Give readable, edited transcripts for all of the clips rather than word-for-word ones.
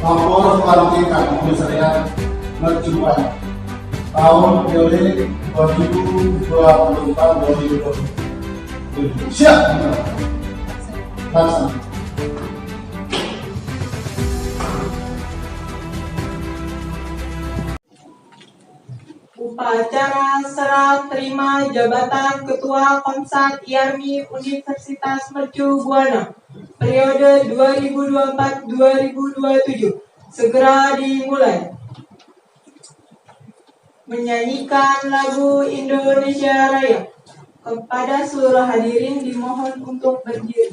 Lapor pelantikan Komisariat Mercubuana tahun periode 2024-2027. Siap. Laksana. Upacara serah terima jabatan Ketua Komsat IARMI Universitas Mercu Buana periode 2024-2027 segera dimulai. Menyanyikan lagu Indonesia Raya. Kepada seluruh hadirin dimohon untuk berdiri.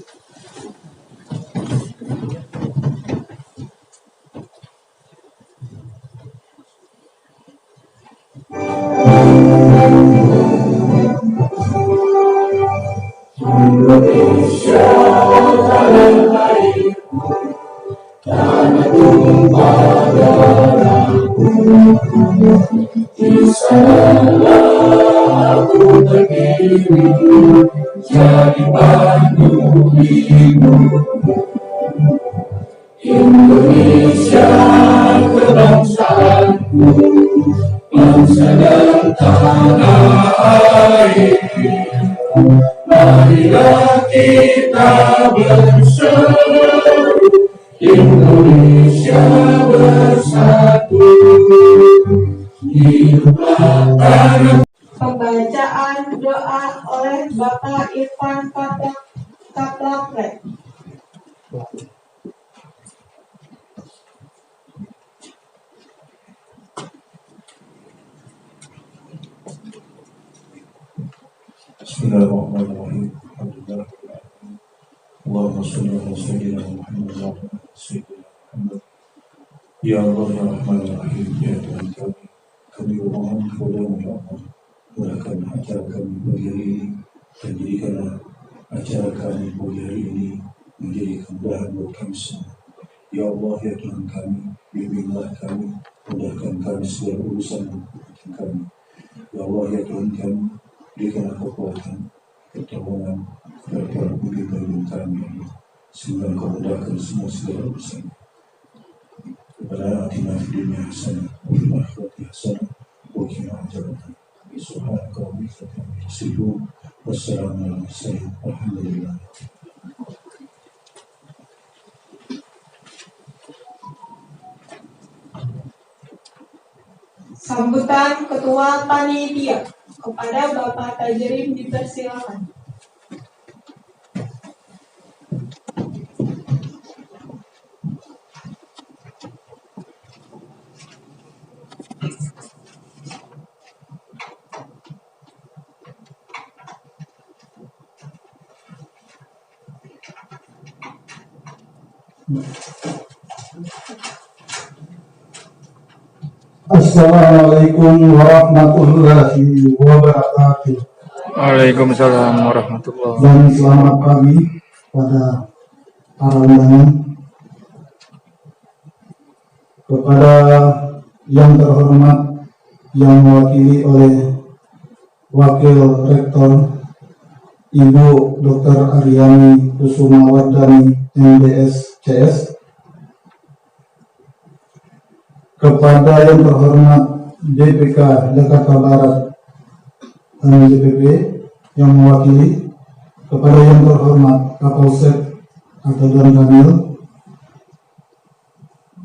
Indonesia tanah airku, tanah tumpah darahku. Di sanalah aku berdiri, jadi batu hidupku. Indonesia kebangsaanku, bangsa dan tanah airku. Marilah kita berseru, Indonesia bersatu. Hiduplah tanah. Pembacaan doa oleh Bapak Irfan Kaplapret. Bismillahirrahmanirrahim. Alhamdulillah. Allahumma sholli ala sayyidina Muhammad wa ala sayyidina Muhammad. Ya Allah ya Rahman ya Rahim, ya Tuhan kami mohon kepadamu ya Allah, mudahkan acara kami pagi hari ini dan jadikanlah acara kami pagi hari ini menjadi kemudahan buat kami semua. Ya Allah ya Tuhan kami, bimbinglah kami, mudahkan kami segala urusan dan kepentingan kami. Ya Allah ya Tuhan kami, berikanlah kekuatan, pertolongan kepada para pemimpin kami, sehingga Engkau mudahkan semua segala urusan. Kepada atina fid dunya hasanah wa fil akhirati hasanah wa qina adzabannar. Subhanaka wa bihamdika asyhadu an la ilaha illa anta astaghfiruka wa atubu ilaik. Sambutan Ketua Panitia. Kepada Bapak Tajrim dipersilakan. Assalamualaikum warahmatullahi wabarakatuh. Waalaikumsalam warahmatullahi Dan selamat pagi pada para undangan. Kepada yang terhormat yang mewakili oleh Wakil Rektor Ibu Dr. Aryani Kusumawardhani MDS CS, kepada yang terhormat DPK Jakarta Barat dan DPP yang mewakili, kepada yang terhormat Kapolsek atau Dan Kamil,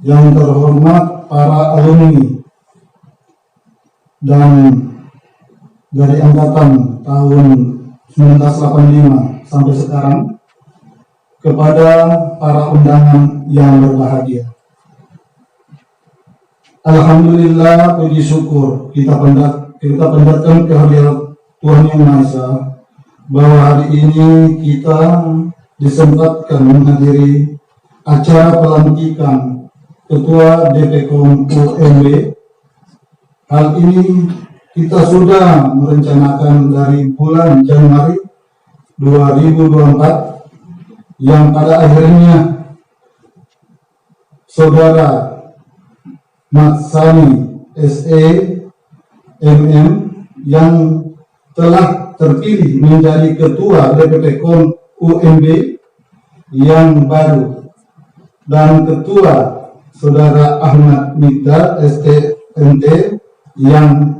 yang terhormat para alumni dan dari angkatan tahun 1985 sampai sekarang, kepada para undangan yang berbahagia. Alhamdulillah, puji syukur kita panjatkan kehadirat Tuhan Yang Maha Esa bahwa hari ini kita disempatkan menghadiri acara pelantikan Ketua DPKOM UNB. Hal ini kita sudah merencanakan dari bulan Januari 2024, yang pada akhirnya Saudara Matsani SE MM yang telah terpilih menjadi Ketua DPPKOM UNB yang baru, dan Ketua Saudara Ahmad Mita STMT yang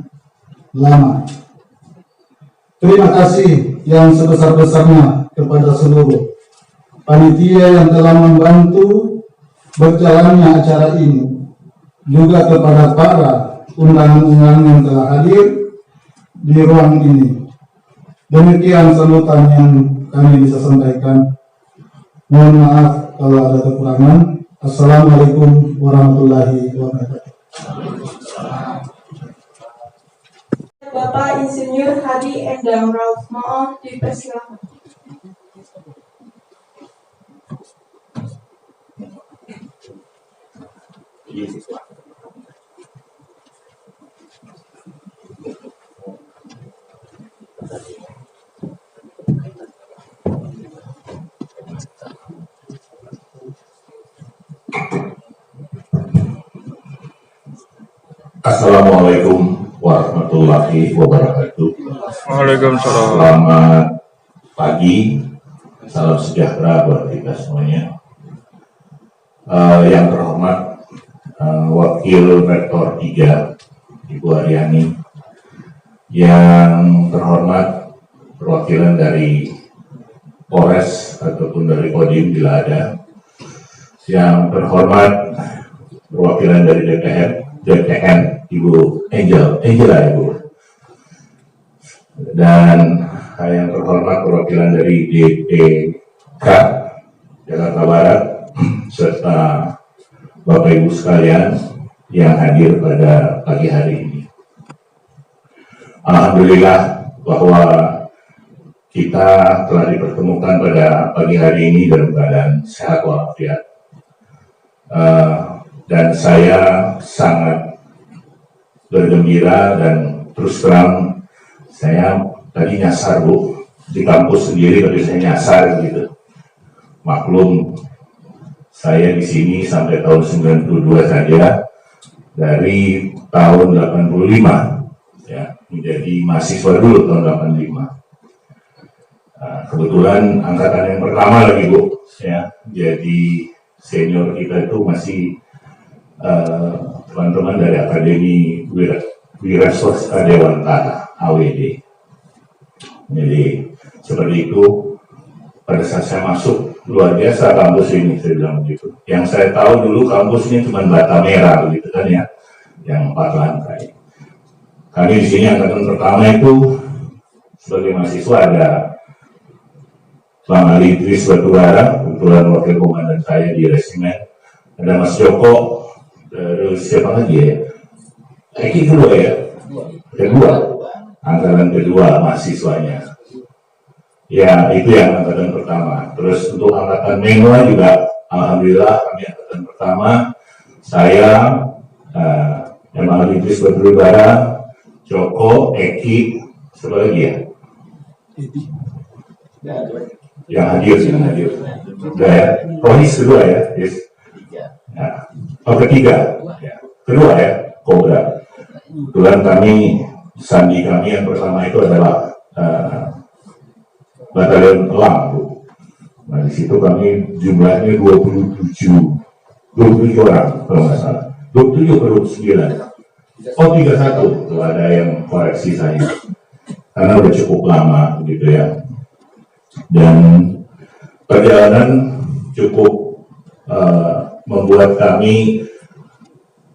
lama. Terima kasih yang sebesar-besarnya kepada seluruh panitia yang telah membantu berjalannya acara ini, juga kepada para undangan-undangan yang telah hadir di ruang ini. Demikian sambutan yang kami bisa sampaikan. Mohon maaf kalau ada kekurangan. Assalamualaikum warahmatullahi wabarakatuh. Bapak Insinyur Hadi Endang Rauf, mohon dipersilakan. Assalamualaikum warahmatullahi wabarakatuh. Waalaikumsalam. Selamat pagi, salam sejahtera buat kita semuanya. Yang terhormat Wakil Rektor 3 Ibu Aryani, yang terhormat perwakilan dari Polres ataupun dari Kodim bila ada, yang terhormat perwakilan dari DPN Ibu Angela Ibu, dan yang terhormat perwakilan dari DPK Jakarta Barat serta Bapak Ibu sekalian yang hadir pada pagi hari ini. Alhamdulillah bahwa kita telah dipertemukan pada pagi hari ini dalam keadaan sehat walafiat. Dan saya sangat bergembira dan terus terang saya tadi nyasar Bu di kampus sendiri, tapi saya nyasar gitu. Maklum saya di sini sampai tahun 92 saja, dari tahun 85 ya, menjadi mahasiswa dulu tahun 85. Kebetulan angkatan yang pertama lagi Bu ya, jadi senior kita itu masih teman-teman dari Akademi Wira Swasta Dewantara AWD. Jadi seperti itu, pada saat saya masuk luar biasa kampus ini, saya bilang begitu. Yang saya tahu dulu kampus ini cuma bata merah begitu kan ya, yang 4 lantai. Kami di sini angkatan pertama itu sebagai mahasiswa ada Bang Ali Idris Batubara, kebetulan wakil komandan saya di resimen. Ada Mas Joko, terus siapa lagi ya? Eki kedua ya? Kedua, angkatan kedua mahasiswanya. Ya, itu yang angkatan pertama. Terus untuk angkatan menua juga, alhamdulillah kami angkatan pertama. Saya, Bang Ali Idris Batubara, Joko, Eki, siapa lagi ya? Yang hadir. Udah ya, Rohis kedua ya, yes. Nah, ketiga, ya. Kedua ya, Kobra. Kebetulan kami, sandi kami yang pertama itu adalah Batalion Elang, Bu. Nah, di situ kami jumlahnya 27 orang kalau nggak salah. 27 atau 29. Oh, 31, kalau ada yang koreksi saya. Karena udah cukup lama gitu ya. Dan perjalanan cukup membuat kami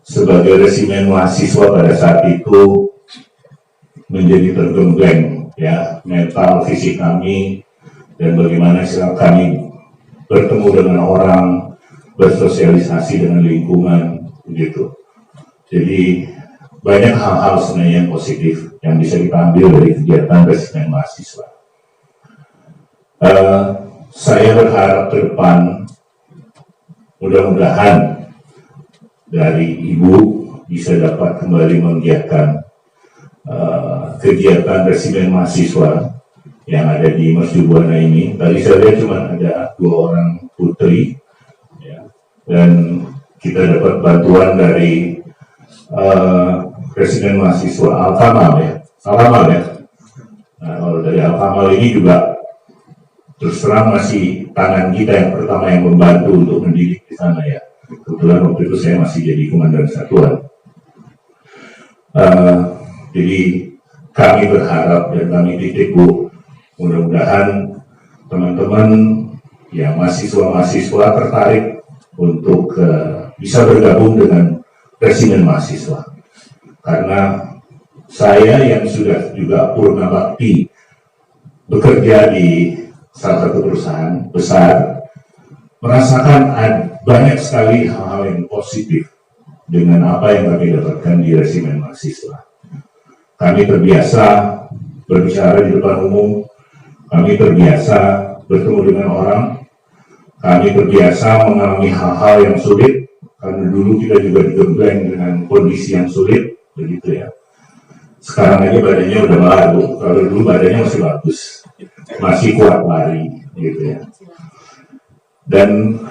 sebagai resimen mahasiswa pada saat itu menjadi tergembleng ya, mental fisik kami, dan bagaimana kami bertemu dengan orang, bersosialisasi dengan lingkungan begitu. Jadi banyak hal-hal sebenarnya yang positif yang bisa kita ambil dari kegiatan resimen mahasiswa. Saya berharap ke depan mudah-mudahan dari Ibu bisa dapat kembali menggiatkan kegiatan resimen mahasiswa yang ada di Masjid Buana ini. Tadi saya lihat cuma ada 2 orang putri ya, dan kita dapat bantuan dari resimen mahasiswa Al-Kamal ya. Nah, kalau dari Al-Kamal ini juga terus terang masih tangan kita yang pertama yang membantu untuk mendidik di sana ya. Kebetulan waktu itu saya masih jadi komandan satuan. Jadi kami berharap dan kami titip Bu, mudah-mudahan teman-teman ya mahasiswa-mahasiswa tertarik untuk bisa bergabung dengan resimen mahasiswa. Karena saya yang sudah juga purna bakti bekerja di salah satu perusahaan besar, merasakan banyak sekali hal-hal yang positif dengan apa yang kami dapatkan di resimen mahasiswa. Kami terbiasa berbicara di depan umum, kami terbiasa bertemu dengan orang, kami terbiasa mengalami hal-hal yang sulit, karena dulu kita juga digembleng dengan kondisi yang sulit, begitu ya. Sekarang aja badannya udah baru, kalau dulu badannya masih bagus, masih kuat lari, gitu ya. Dan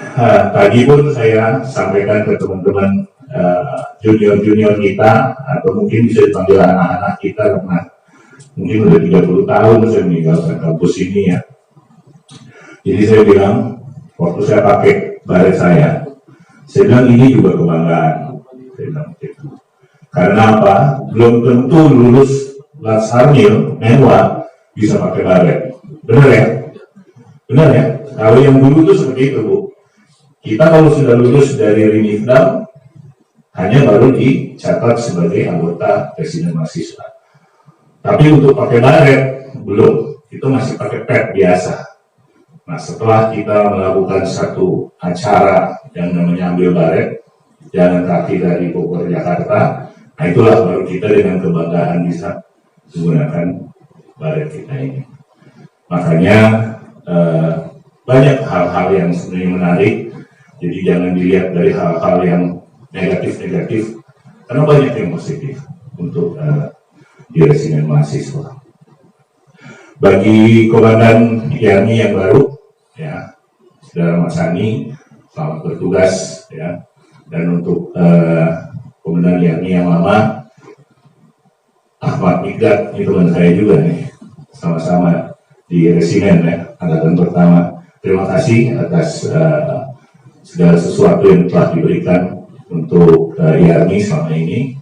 tadi pun saya sampaikan ke teman-teman junior-junior kita, atau mungkin bisa dipanggil anak-anak kita, karena mungkin udah 30 tahun saya meninggalkan kampus ini ya. Jadi saya bilang, waktu saya pakai baret saya bilang ini juga kebanggaan. Saya bilang gitu. Karena apa? Belum tentu lulus Latsarmil mewah bisa pakai baret. Benar ya? Benar ya? Kalau yang dulu itu seperti itu Bu. Kita kalau sudah lulus dari Rinifdam hanya baru dicatat sebagai anggota presiden mahasiswa. Tapi untuk pakai baret belum, itu masih pakai pet biasa. Nah setelah kita melakukan satu acara yang namanya ambil baret, jalan kaki dari Bogor Jakarta, nah itulah baru kita dengan kebanggaan bisa menggunakan baret kita ini. Makanya banyak hal-hal yang sebenarnya menarik, jadi jangan dilihat dari hal-hal yang negatif-negatif, karena banyak yang positif untuk di resimen mahasiswa. Bagi Komandan Yarni yang baru, ya, Saudara Mas Sani, selamat bertugas, ya. Dan untuk Komandan Yarni yang lama, Ahmad Migdat, ini teman saya juga nih, sama-sama di resimen ya, angkatan pertama. Terima kasih atas segala sesuatu yang telah diberikan untuk Yarni selama ini.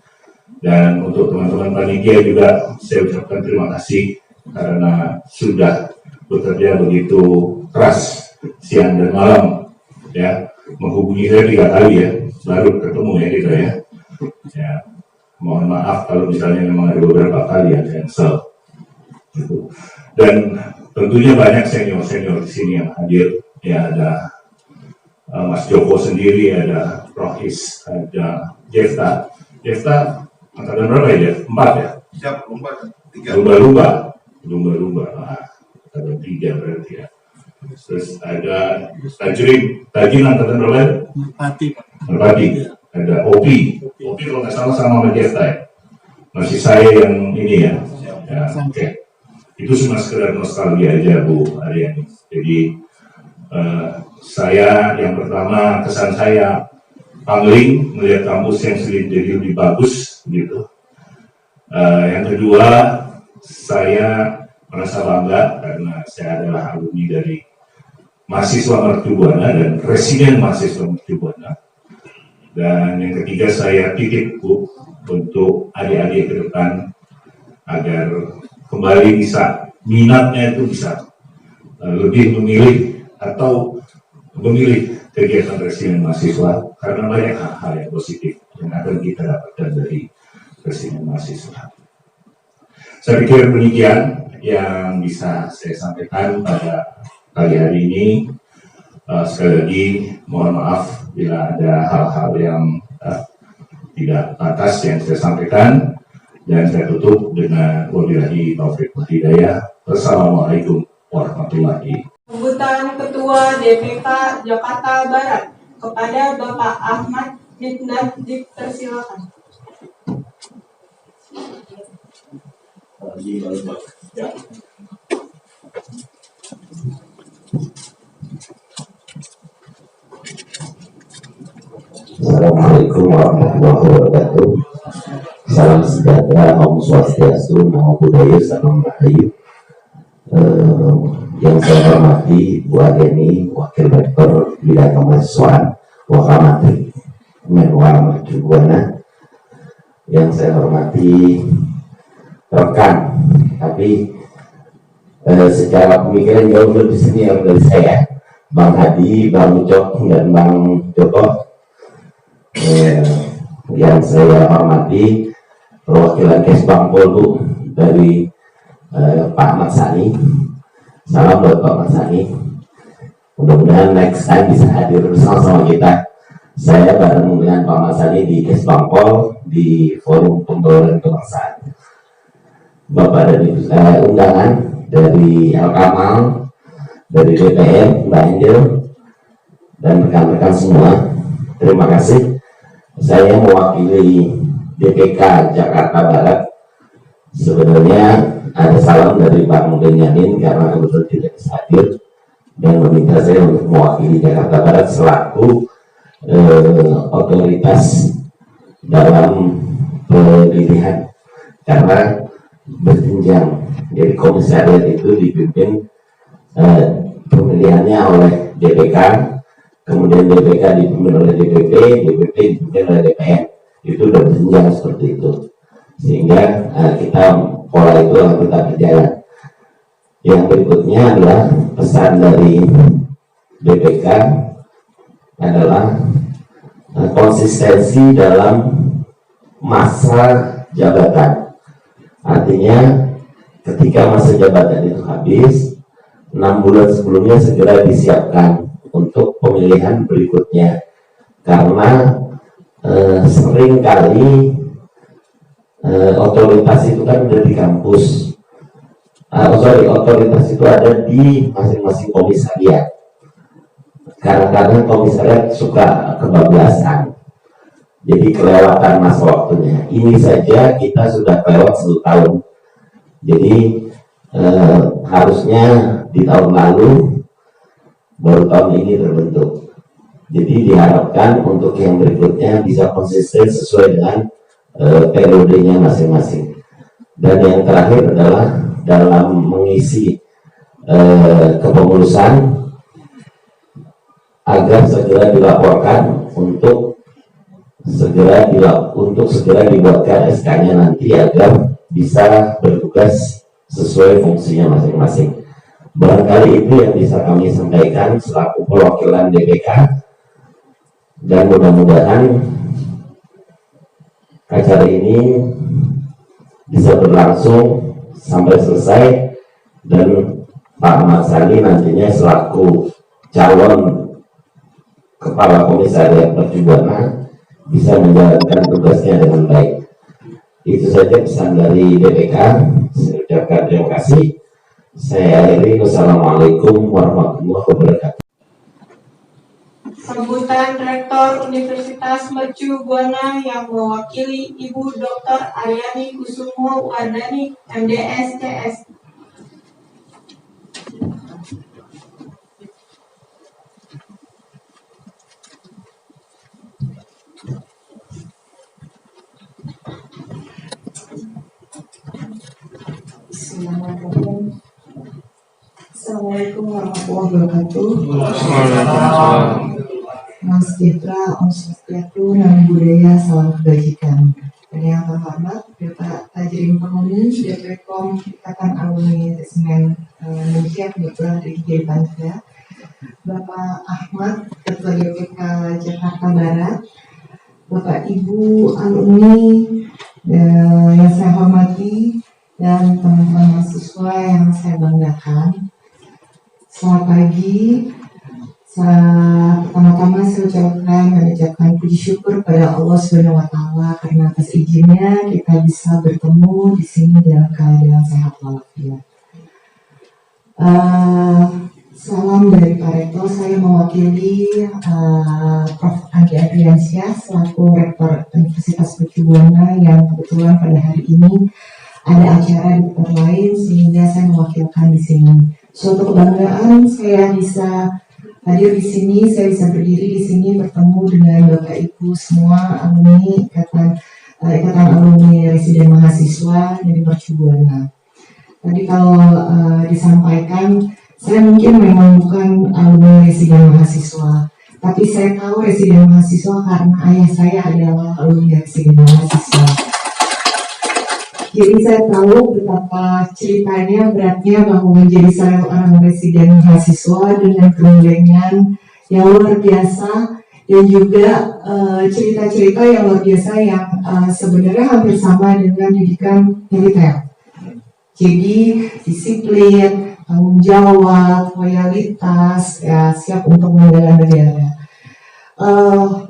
Dan untuk teman-teman panitia juga saya ucapkan terima kasih karena sudah bekerja begitu keras siang dan malam ya, menghubungi saya 3 kali ya baru ketemu ya kita ya. Ya mohon maaf kalau misalnya memang ada beberapa kali yang cancel gitu. Dan tentunya banyak senior di sini yang hadir ya, ada Mas Joko sendiri, ada Rohis, ada Jefta angkatan berapa ya? 4 ya? Siap, Lumba-lumba, angkatan 3 berarti ya. Terus ada Tajin angkatan berapa ya? Merpati. Ada Opi kalau nggak salah sama Jefta ya. Masih saya yang ini ya. Ya oke. Itu cuma sekedar nostalgia aja Bu Aryani. Jadi saya yang pertama kesan saya pangling melihat kampus yang jadi lebih bagus gitu. Yang kedua saya merasa bangga karena saya adalah alumni dari mahasiswa Mercu Buana dan presiden mahasiswa Mercu Buana. Dan yang ketiga saya titip Bu untuk adik-adik ke depan agar kembali bisa minatnya itu bisa lebih memilih atau memilih kegiatan resimen mahasiswa karena banyak hal-hal yang positif yang akan kita dapatkan dari resimen mahasiswa. Saya pikir demikian yang bisa saya sampaikan pada pagi hari ini. Sekali lagi mohon maaf bila ada hal-hal yang tidak pantas yang saya sampaikan, dan saya tutup dengan wabillahi taufiq wal hidayah. Wassalamualaikum warahmatullahi wabarakatuh. Sambutan Ketua DPK Jakarta Barat kepada Bapak Ahmad Migdat dipersilakan. Assalamualaikum warahmatullahi wabarakatuh. Salam sejahtera, Om Swastiastu, Namo Buddhaya, Salam Rahayu. Yang saya hormati Bu Aryani, Wakil Rektor Bidang Kemahasiswaan Wakil Menwa Mercubuana, yang saya hormati rekan, tapi secara pemikiran jauh lebih senior dari saya, Bang Hadi, Bang Ucok, dan Bang Joko. Yang saya hormati perwakilan Kesbang Poldu dari Pak Ahmad Sani. Salam buat Pak Ahmad Sani. Mudah-mudahan next time bisa hadir bersama-sama kita. Saya bareng dengan Pak Ahmad Sani di Kesbang Pol di Forum Pembelajaran Kebangsaan. Bapak dari undangan dari Al-Kamal, dari DPR, Mbak Angel, dan rekan-rekan semua, terima kasih. Saya mewakili DPK Jakarta Barat. Sebenarnya ada salam dari Pak Benyamin karena kebetulan tidak bisa hadir dan meminta saya untuk mewakili Jakarta Barat selaku otoritas dalam pemilihan, karena berjenjang. Jadi komisariat itu dipimpin pemilihannya oleh DPK, kemudian DPK dipimpin oleh DPP, DPP dipimpin oleh DPR. Itu sudah berjenjang seperti itu, sehingga kita pola itu akan tetap berjalan. Yang berikutnya adalah pesan dari DPK adalah konsistensi dalam masa jabatan. Artinya ketika masa jabatan itu habis, 6 bulan sebelumnya segera disiapkan untuk pemilihan berikutnya, karena sering kali otoritas itu kan ada di kampus, otoritas itu ada di masing-masing komisariat. Kadang-kadang komisariat suka kebablasan, jadi kelewatan masa waktunya. Ini saja kita sudah kelewat 10 tahun. Jadi harusnya di tahun lalu, baru tahun ini terbentuk. Jadi diharapkan untuk yang berikutnya bisa konsisten sesuai dengan periodenya masing-masing. Dan yang terakhir adalah dalam mengisi kepengurusan, agar segera dilaporkan untuk segera dibuatkan SK-nya nanti agar bisa bertugas sesuai fungsinya masing-masing. Barangkali itu yang bisa kami sampaikan selaku perwakilan DPK, dan mudah-mudahan acara ini bisa berlangsung sampai selesai, dan Pak Ahmad Sani nantinya selaku calon Kepala Komisariat Mercubuana bisa menjalankan tugasnya dengan baik. Itu saja pesan dari DPK. Saya ucapkan terima kasih. Saya akhiri. Wassalamualaikum warahmatullahi wabarakatuh. Sambutan Rektor Universitas Mercubuana yang mewakili Ibu Dr. Aryani Kusumo Wardani, MDS, CS. Assalamualaikum warahmatullahi wabarakatuh. Waalaikumsalam. Salam sejahtera, Om Swastiastu, Namo Buddhaya, salam kebajikan. Dan yang terhormat Bapak Tajrim Penghuni DPKOM Ikatan Alumni Resimen Indonesia, kebetulan dari depan saya, Bapak Ahmad, Ketua DPK Jakarta Barat, Bapak Ibu alumni yang saya hormati, dan teman-teman mahasiswa yang saya banggakan. Selamat pagi. Pertama-tama saya mengucapkan puji syukur pada Allah Subhanahu wa Ta'ala karena atas izinnya kita bisa bertemu di sini dalam keadaan sehat walafiat. Salam dari Pak Rektor. Saya mewakili Prof. Andi Adriansyah selaku Rektor Universitas Mercubuana yang kebetulan pada hari ini ada acara di tempat lain, sehingga saya mewakilkan di sini. Suatu kebanggaan saya bisa hadir di sini, saya bisa berdiri di sini bertemu dengan Bapak Ibu semua alumni Ikatan Alumni Residen Mahasiswa dari Mercubuana. Tadi kalau disampaikan, saya mungkin memang bukan alumni Residen Mahasiswa, Tapi saya tahu residen mahasiswa karena ayah saya adalah alumni residen mahasiswa. Jadi saya tahu betapa ceritanya beratnya bahwa menjadi seorang residen mahasiswa dengan kemuliaan yang luar biasa dan juga cerita-cerita yang luar biasa yang sebenarnya hampir sama dengan pendidikan militer. Jadi disiplin, tanggung jawab, loyalitas, ya siap untuk membela negara.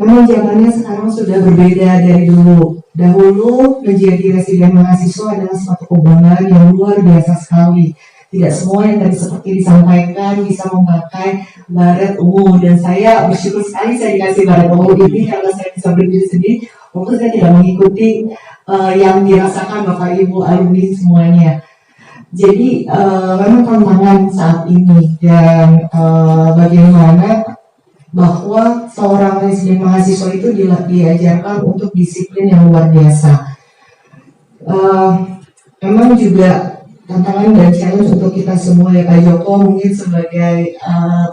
Memang zamannya sekarang sudah berbeda dari dulu. Dahulu menjadi residen mahasiswa adalah suatu kebanggaan yang luar biasa sekali. Tidak semua yang tadi seperti disampaikan bisa memakai baret ungu, dan saya bersyukur sekali saya dikasih baret ungu ini karena saya bisa berdiri sendiri. Walaupun saya tidak mengikuti yang dirasakan Bapak Ibu alumni semuanya. Jadi memang tantangan saat ini, dan bagaimana bahwa seorang residen mahasiswa itu diajarkan untuk disiplin yang luar biasa. Memang juga tantangan dan challenge untuk kita semua ya Pak Joko, mungkin sebagai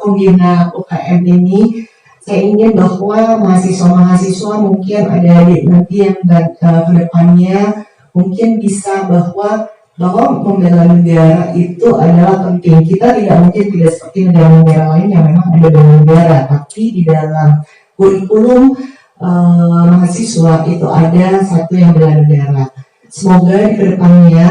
pembina UKM ini, saya ingin bahwa mahasiswa-mahasiswa mungkin ada nanti yang ke depannya mungkin bisa bahwa membela negara itu adalah penting. Kita tidak mungkin tidak seperti negara-negara lain yang memang ada bela negara, tapi di dalam kurikulum mahasiswa itu ada satu yang bela negara. Semoga di kedepannya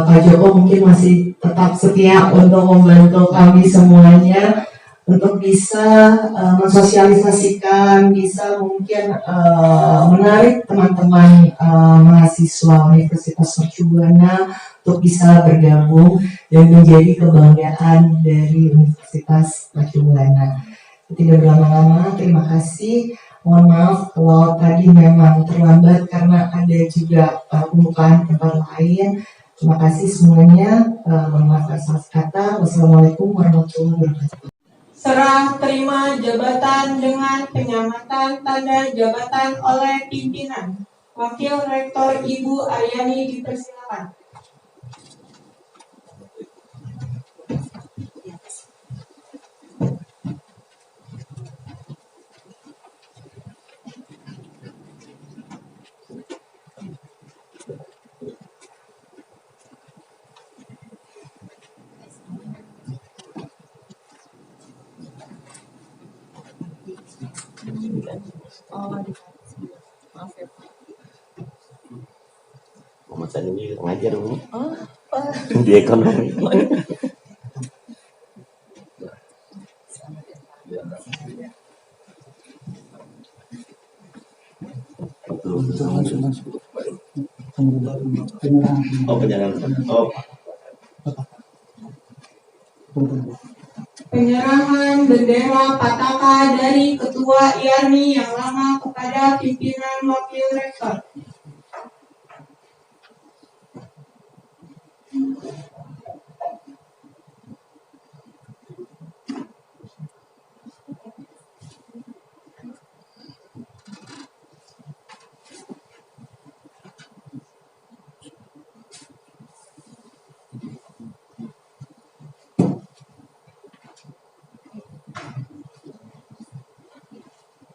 Pak Joko mungkin masih tetap setia untuk membantu kami semuanya untuk bisa mensosialisasikan, bisa mungkin menarik teman-teman mahasiswa Universitas Mercu Buana untuk bisa bergabung dan menjadi kebanggaan dari Universitas Mercu Buana. Tidak berlama-lama, terima kasih. Mohon maaf kalau tadi memang terlambat karena ada juga pembukaan tempat lain. Terima kasih semuanya. Mohon maaf atas kata. Wassalamualaikum warahmatullahi wabarakatuh. Serah terima jabatan dengan penyamatan tanda jabatan oleh pimpinan. Wakil Rektor Ibu Aryani dipersilakan. Muhammad Sani ini ngajar dulu di ekonomi. Oh, penyerahan. Oh. Penyerahan bendera Pataka dari Ketua IARMI yang lama kepada pimpinan Wakil Rektor.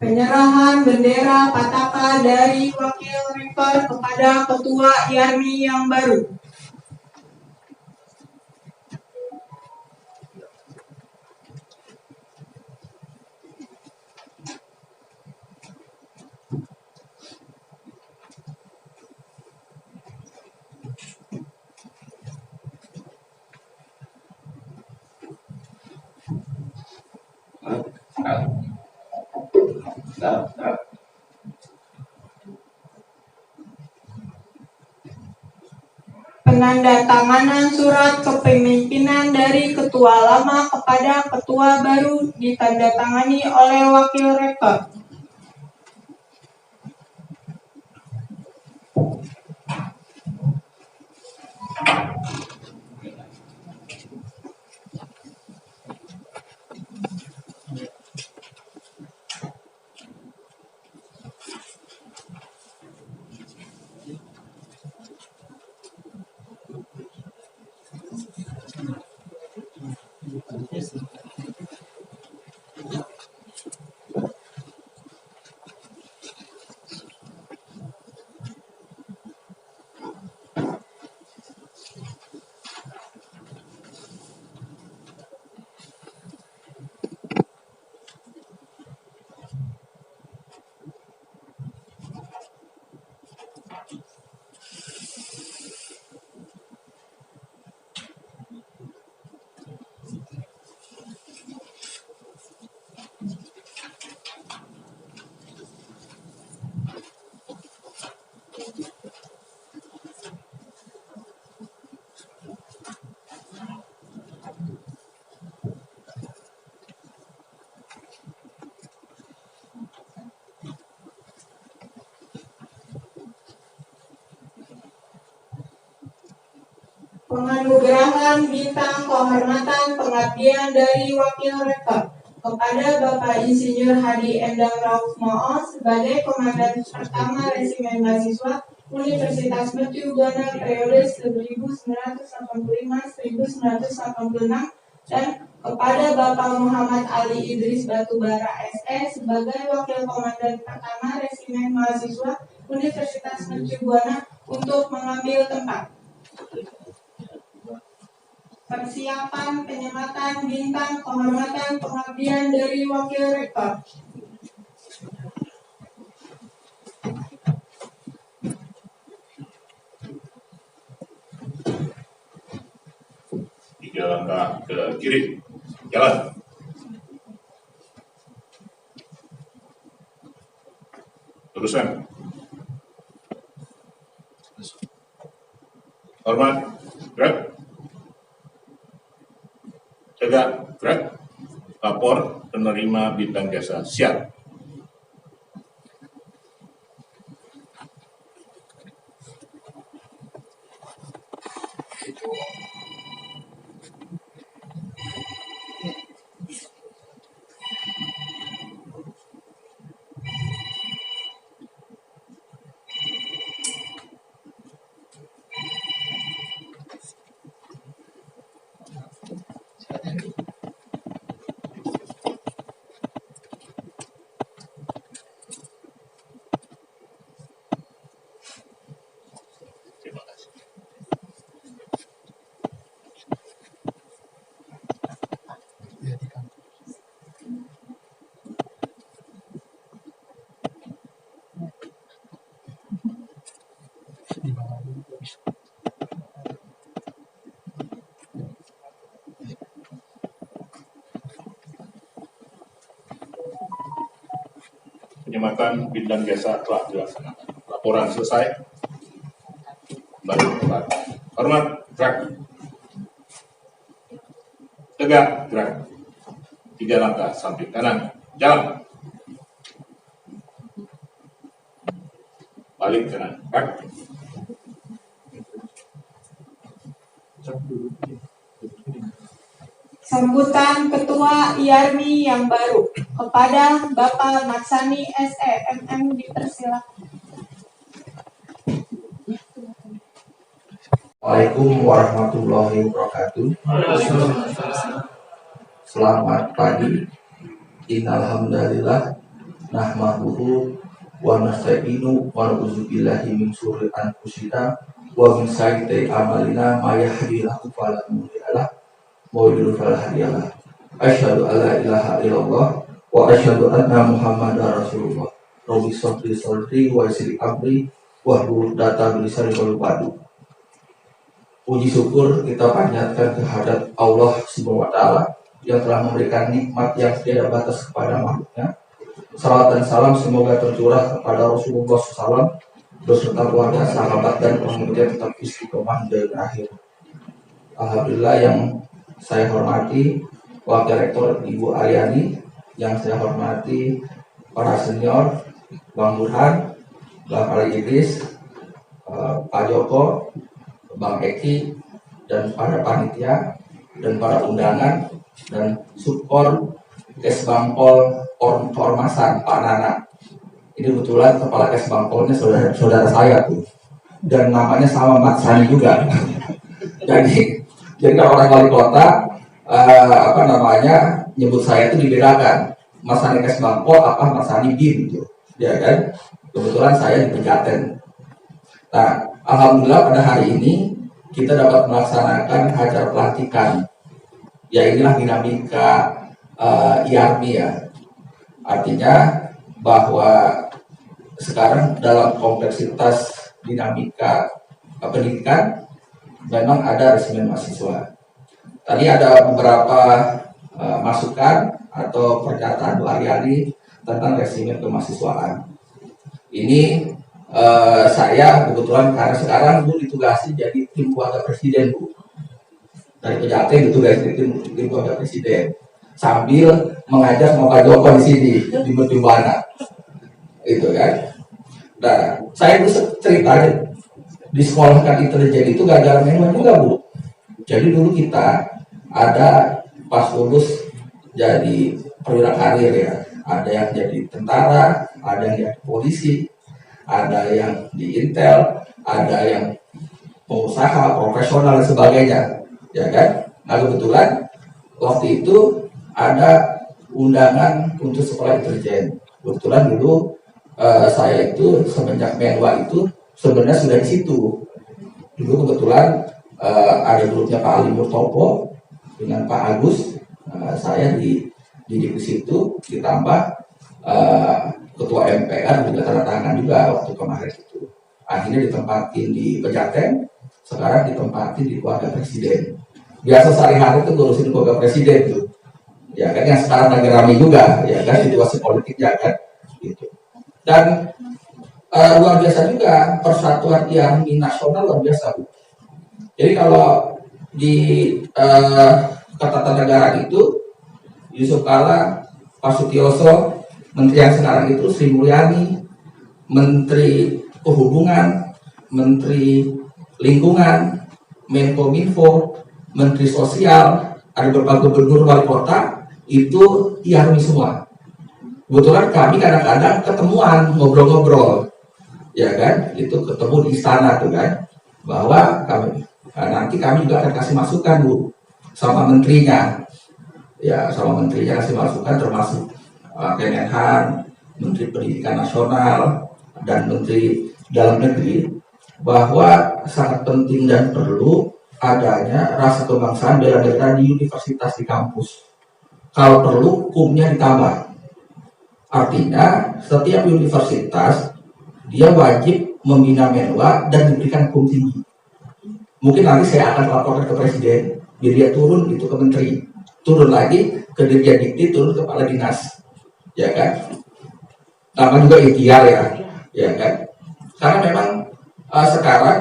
Penyerahan bendera Pataka dari Wakil Rektor kepada Ketua IARMI yang baru. Penandatanganan surat kepemimpinan dari Ketua lama kepada Ketua baru ditandatangani oleh Wakil Rektor. penganugerahan bintang kehormatan pengabdian dari Wakil Rektor kepada Bapak Insinyur Hadi Endang Rauf Mo'o sebagai Komandan Pertama Resimen Mahasiswa Universitas Mercu Buana periode 1985-1986 dan kepada Bapak Muhammad Ali Idris Batubara SE sebagai Wakil Komandan Pertama Resimen Mahasiswa Universitas Mercu Buana untuk mengambil tempat. Persiapan penyematan bintang kehormatan pengabdian dari Wakil Rektor. Tiga langkah ke kiri, jalan. Teruskan. Hormat, gerak. Tegak, gerak. Lapor penerima bintang jasa, siap. Terima kasih. Penyematan bintang jasa telah dilaksanakan. Laporan selesai. Kembali ke tempat. Hormat, gerak. Tegak, gerak. 3 langkah samping kanan, jalan. Balik kanan, gerak. Sambutan Ketua IARMI yang baru kepada Bapak Matsani SE MM dipersilakan. Assalamualaikum warahmatullahi wabarakatuh. Selamat pagi. Innalhamdalillah nahmaduhu wa nasta'inu wa na'udzubillahi min syururi anfusina wa min sayyiati a'malina may yahdihillahu fala mudhillalah wa yudhlil fala hadiyalah. Asyhadu an la ilaha illallah wa asyhadu anna Muhammadar Rasulullah. Rabbi sholli sadri wa yassir amri wa hlul 'uqdatam min lisani yafqahu qawli. Puji syukur kita panjatkan kehadirat Allah Subhanahu wa Ta'ala yang telah memberikan nikmat yang tiada batas kepada makhluknya. Salawat dan salam semoga tercurah kepada Rasulullah SAW beserta keluarga, sahabat dan pengikutnya tetap istiqomah dari akhir. Alhamdulillah, yang saya hormati Wakil Rektor Ibu Aryani, yang saya hormati para senior Bang Burhan, Bang Ali Idris, Pak Joko, Bang Eki, dan para panitia dan para undangan dan support Kesbangpol Ormasan Pak Nana. Ini kebetulan kepala Kesbangpolnya saudara saya tuh, dan namanya sama Mat Sani juga. jadi kalau orang wali kota nyebut saya itu dibedakan, Mas Sani Kesbangpol apa Mas Sani Bin gitu, ya kan? Kebetulan saya di Pejaten. Nah, alhamdulillah pada hari ini kita dapat melaksanakan acara pelantikan. Ya, inilah dinamika IARMI ya. Artinya bahwa sekarang dalam kompleksitas dinamika pendidikan memang ada resimen mahasiswa. Tadi ada beberapa masukan atau pernyataan Bu Aryani tentang resimen kemahasiswaan. Ini saya kebetulan karena sekarang Bu ditugasi jadi tim keluarga presiden, Bu. Dari Pejaten ditugasi tim keluarga presiden. Sambil mengajar sama Pak Joko di sini di Mercubuana. Itu kan. Nah, saya bisa cerita di sekolah kan intelijen itu gagal memang juga, Bu. Jadi dulu kita ada pas lulus jadi perwira karir ya, ada yang jadi tentara, ada yang jadi polisi, ada yang di Intel, ada yang pengusaha, profesional dan sebagainya, ya kan? Nah kebetulan waktu itu ada undangan untuk sekolah intelijen. Kebetulan dulu saya itu semenjak Menwa itu sebenarnya sudah di situ. Dulu kebetulan ada grupnya Pak Ali Murtopo dengan Pak Agus, saya di situ, ditambah ketua MPR juga tanda tangan juga waktu kemarin itu. Akhirnya ditempatin di Pejaten, sekarang ditempatin di keluarga presiden. Biasa sehari-hari itu ngurusin keluarga presiden tuh, ya kan, yang sekarang lagi ramai juga, ya kan, situasi politiknya kan, gitu. Dan luar biasa juga persatuan yang nasional, luar biasa Bu. Jadi kalau di Ketatanegaraan itu Yusuf Kala, Pak Sutioso, Menteri yang sekarang itu Sri Mulyani, Menteri Perhubungan, Menteri Lingkungan, Menkominfo, Menteri Sosial, ada beberapa gubernur wali kota, itu IARMI semua. Kebetulan kami kadang-kadang ketemuan, ngobrol-ngobrol, ya kan, itu ketemu di istana tuh kan, bahwa kami nanti kami juga akan kasih masukan Bu, sama menterinya, ya sama menterinya kasih masukan termasuk Kemenhan, Menteri Pendidikan Nasional, dan Menteri Dalam Negeri, bahwa sangat penting dan perlu adanya rasa kebangsaan bela negara di universitas, di kampus. Kalau perlu hukumnya ditambah. Artinya setiap universitas dia wajib membina Menwa dan diberikan hukum tinggi. Mungkin nanti saya akan laporkan ke presiden, biar dia turun itu ke menteri, turun lagi ke Dirjen Dikti, turun ke kepala dinas, ya kan? Nama juga ikhtiar ya kan? Karena memang sekarang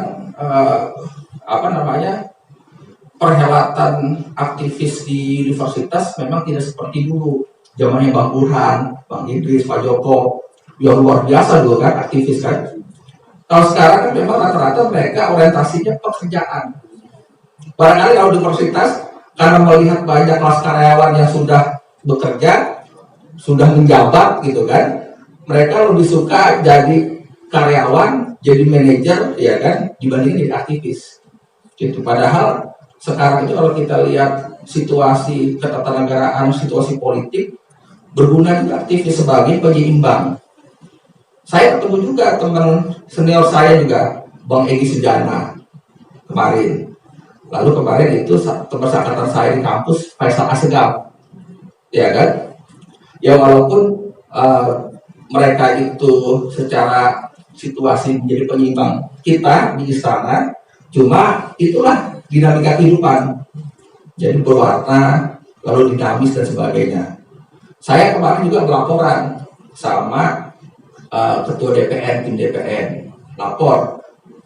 perhelatan aktivis di universitas memang tidak seperti dulu. Zamannya Bang Burhan, Bang Idris, Pak Joko, yang luar biasa dulu kan aktivis kan. Kalau sekarang kan memang rata-rata mereka orientasinya pekerjaan. Barangkali kalau di universitas karena melihat banyak kelas karyawan yang sudah bekerja, sudah menjabat gitu kan, mereka lebih suka jadi karyawan, jadi manajer, ya kan, dibandingin jadi aktivis. Gitu. Padahal sekarang itu kalau kita lihat situasi ketatanegaraan, situasi politik, berguna juga aktivis sebagai penyeimbang. Saya ketemu juga teman senior saya juga, Bang Egy Sujana kemarin. Lalu kemarin itu teman angkatan saya di kampus, Faisal Asegaf, ya kan? Ya walaupun mereka itu secara situasi menjadi penyeimbang kita di istana, cuma itulah dinamika kehidupan. Jadi berwarna, lalu dinamis dan sebagainya. Saya kemarin juga melaporan sama ketua DPN, tim DPN, lapor.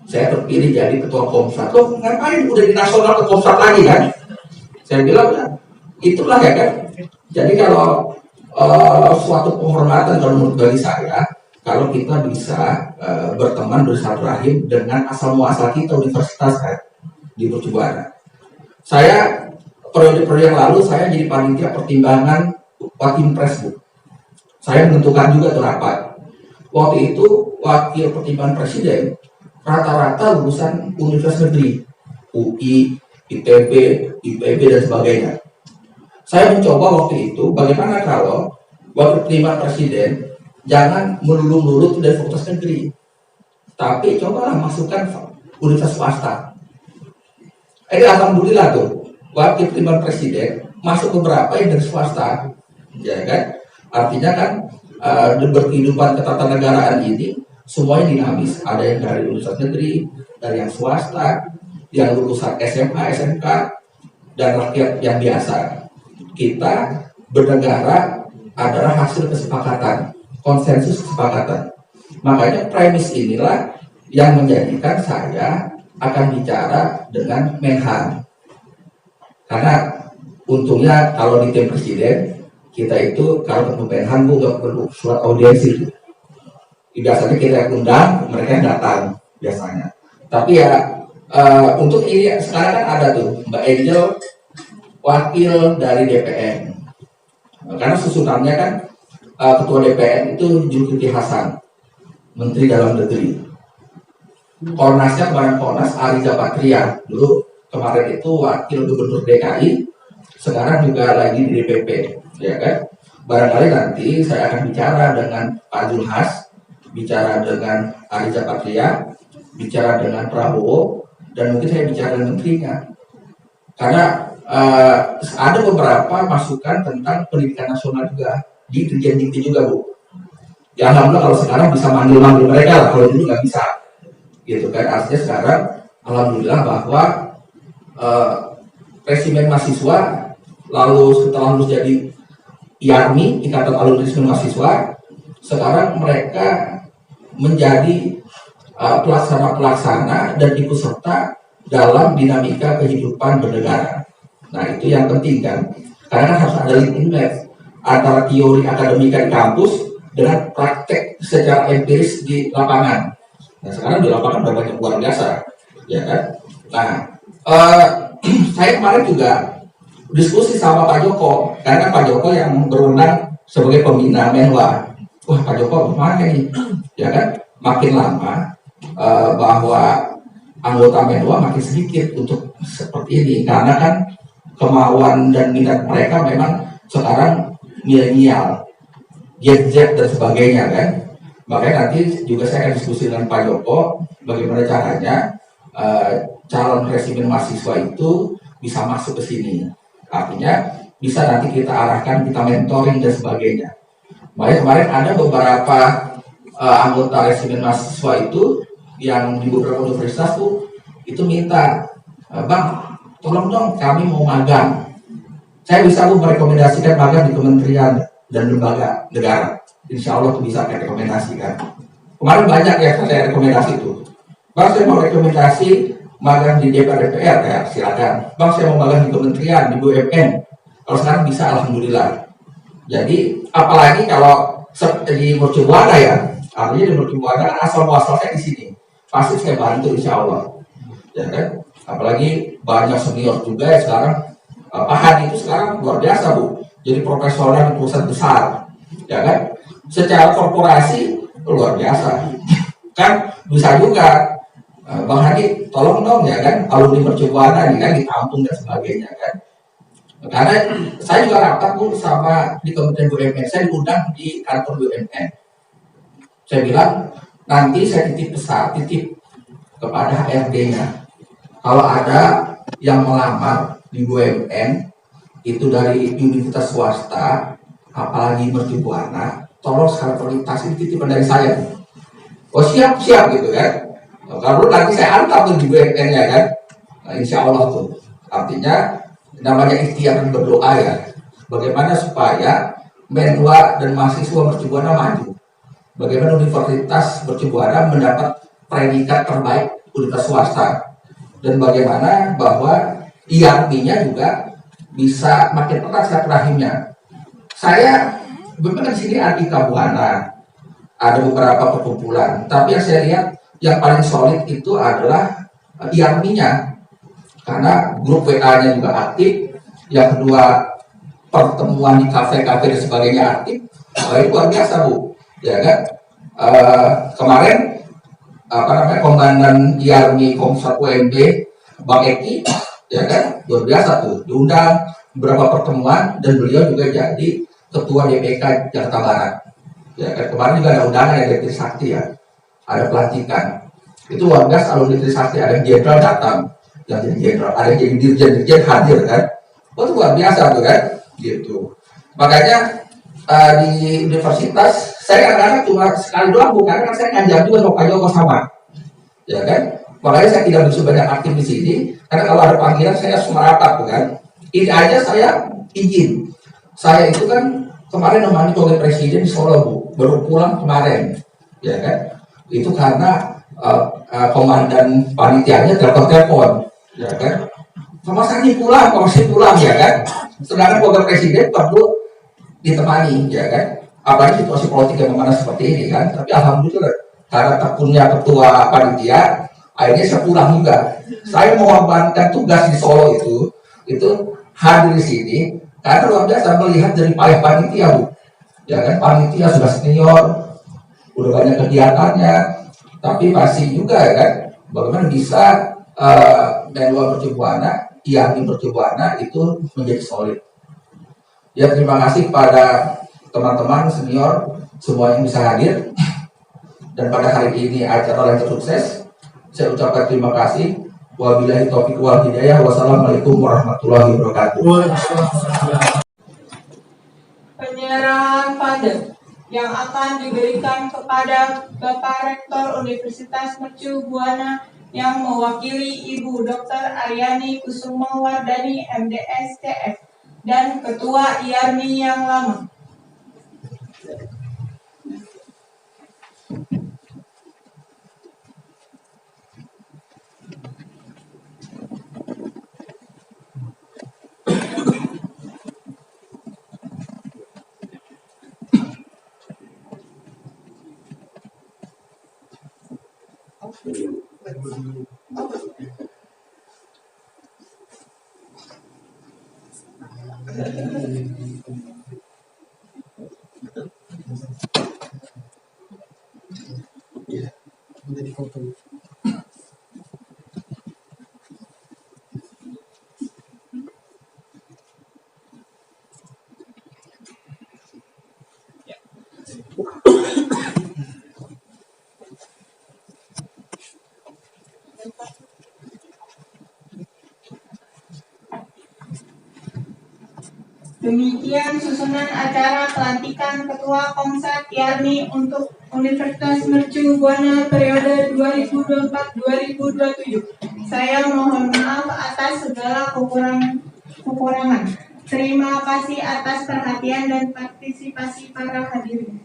Saya terpilih jadi ketua Komsat. Kok ngapain udah di nasional ke Komsat lagi kan? Saya bilang ya, itulah ya kan. Jadi kalau suatu penghormatan kalau menurut bagi saya, kalau kita bisa berteman bersilaturahim dengan asal muasal kita universitas kan di Mercubuana. Saya periode-periode yang lalu saya jadi panitia pertimbangan Wakimpres Bu. Saya menentukan juga tuh rapat. Waktu itu wakil pertimbangan presiden rata-rata lulusan universitas negeri, UI, ITB, IPB dan sebagainya. Saya mencoba waktu itu bagaimana kalau wakil pertimbangan presiden jangan melulu-lulu dari fakultas negeri, tapi cobalah masukkan universitas swasta. Alhamdulillah tuh wakil pertimbangan presiden masuk beberapa yang dari swasta, ya kan? Artinya kan berkehidupan ketatanegaraan ini semuanya dinamis. Ada yang dari universitas negeri, dari yang swasta, yang lulusan SMA, SMK, dan rakyat yang biasa. Kita bernegara adalah hasil kesepakatan, konsensus kesepakatan. Makanya premis inilah yang menjadikan saya akan bicara dengan Menhan. Karena untungnya kalau di tim presiden kita itu kalau ketemu Menhan bu nggak perlu surat audiensi. Biasanya kita undang, mereka yang datang biasanya. Tapi ya Untuk ini sekarang kan ada tuh Mbak Angel wakil dari DPR. Karena susunannya kan ketua DPR itu Zulkifli Hasan, Menteri Dalam Negeri. Kornasnya kemarin Kornas Ariza Patria, dulu kemarin itu wakil gubernur DKI, sekarang juga lagi di DPP, ya kan? Barangkali nanti saya akan bicara dengan Pak Zulhas, bicara dengan Ariza Patria, bicara dengan Prabowo, dan mungkin saya bicara dengan menterinya. Karena ada beberapa masukan tentang pendidikan nasional juga di Dirjen Dikti juga, Bu. Ya alhamdulillah kalau sekarang bisa manggil mereka lah, kalau dulu nggak bisa, gitu kan. Artinya sekarang alhamdulillah bahwa resimen mahasiswa lalu setelah lulus jadi IARMI, Ikatan Alumni Resimen Mahasiswa, sekarang mereka menjadi pelaksana dan ikut serta dalam dinamika kehidupan bernegara. Nah itu yang penting kan, karena harus ada link in match antara teori akademika di kampus dengan praktek secara empiris di lapangan. Nah sekarang di lapangan udah banyak luar biasa, ya kan. Nah saya kemarin juga diskusi sama Pak Joko, karena Pak Joko yang berwenang sebagai pembina Menwa. Wah Pak Joko gimana nih, ya kan, makin lama bahwa anggota Menwa makin sedikit untuk seperti ini, karena kan kemauan dan minat mereka memang sekarang milenial, Gen Z dan sebagainya kan. Makanya nanti juga saya akan diskusi dengan Pak Joko bagaimana caranya calon resimen mahasiswa itu bisa masuk ke sini. Artinya bisa nanti kita arahkan, kita mentoring dan sebagainya. Makanya kemarin ada beberapa anggota resimen mahasiswa itu yang di beberapa universitas tuh itu minta, Bang, tolong dong kami mau magang. Saya bisa merekomendasikan magang di kementerian dan lembaga negara. Insya Allah tuh bisa saya rekomendasikan. Kemarin banyak yang saya rekomendasi itu. Bang, saya mau rekomendasi magang di DPR, ya silakan. Bang, saya mau magang di kementerian, di BUMN. Kalau sekarang bisa, alhamdulillah. Jadi apalagi kalau di Mercubuana ya, artinya di Mercubuana asal muasalnya di sini. Pasti saya bantu insya Allah. Ya kan? Apalagi banyak senior juga ya sekarang. Pak Hadi itu sekarang luar biasa, Bu. Jadi profesor di perusahaan besar, ya kan? Secara korporasi luar biasa. Kan bisa juga, Bang Hadi, tolong dong ya kan, kalau di Mercubuana ini kan ditampung dan sebagainya kan. Karena saya juga rapat Bu sama di Kementerian BUMN, saya diundang di kantor BUMN. Saya bilang nanti saya titip kepada HRD-nya. Kalau ada yang melamar di BUMN itu dari universitas swasta, apalagi Mercubuana, tolong skala prioritas ini titipan dari saya. Oh siap gitu kan. Kalau nanti saya antar tuh di BUMN-nya kan, nah, insya Allah tuh. Artinya namanya ikhtiar dan berdoa ya. Bagaimana supaya Menwa dan mahasiswa Mercubuana maju. Bagaimana Universitas Mercubuana mendapat predikat terbaik universitas swasta. Dan bagaimana bahwa IARMI-nya juga bisa makin erat silaturahimnya. Saya benar di sini anti Buana, ada beberapa perkumpulan, tapi yang saya lihat yang paling solid itu adalah IARMI-nya, karena grup WA-nya juga aktif. Yang kedua, pertemuan di kafe-kafe dan sebagainya aktif. Itu luar biasa Bu, ya kan? Kemarin Komandan IARMI Komsat UMB Bang Eki, ya kan, luar biasa tuh, diundang beberapa pertemuan dan beliau juga jadi ketua DPK Jakarta Barat. Ya kan, kemarin juga ada undangan dari Trisakti ya, ada pelantikan. Itu luar biasa, alumni Trisakti, ada yang jenderal datang, yang jadi jenderal, ada yang jadi dirjen hadir kan. Itu luar biasa tuh kan, gitu. Makanya di universitas saya kadang-kadang cuma sekali doang Bu, karena kan saya ngajar juga sama Pak Joko sama, ya kan. Makanya saya tidak bisa banyak aktif di sini, karena kalau ada panggilan saya harus merapat kan. Ini aja saya izin. Saya itu kan kemarin nemani Kongres Presiden di Solo Bu, baru pulang kemarin, ya kan. Itu karena komandan panitianya telepon, ya kan. Masih pulang, ya kan. Sedangkan Kongres Presiden perlu ditemani, ya kan. Apalagi situasi politik yang mana seperti ini kan. Tapi alhamdulillah karena tekunnya ketua panitia, Akhirnya saya pulang juga. Saya mengorbankan tugas di Solo itu hadir di sini karena luar biasa melihat dari payah panitia, Bu. Ya kan, panitia sudah senior, udah banyak kegiatannya, tapi masih juga kan bagaimana bisa Menwa Mercu Buana, IAMI Mercu Buana itu menjadi solid. Ya, terima kasih kepada teman-teman senior semua yang bisa hadir, dan pada hari ini acara yang sukses. Saya ucapkan terima kasih. Wabillahi taufiq wal hidayah. Wassalamualaikum warahmatullahi wabarakatuh. Penyerahan fund yang akan diberikan kepada Bapak Rektor Universitas Mercu Buana yang mewakili Ibu Dr. Aryani Kusumawardani MDS TF dan Ketua IARMI yang lama. Demikian susunan acara pelantikan Ketua Komsat IARMI untuk Universitas Mercu Buana periode 2024-2027. Saya mohon maaf atas segala kekurangan. Terima kasih atas perhatian dan partisipasi para hadirin.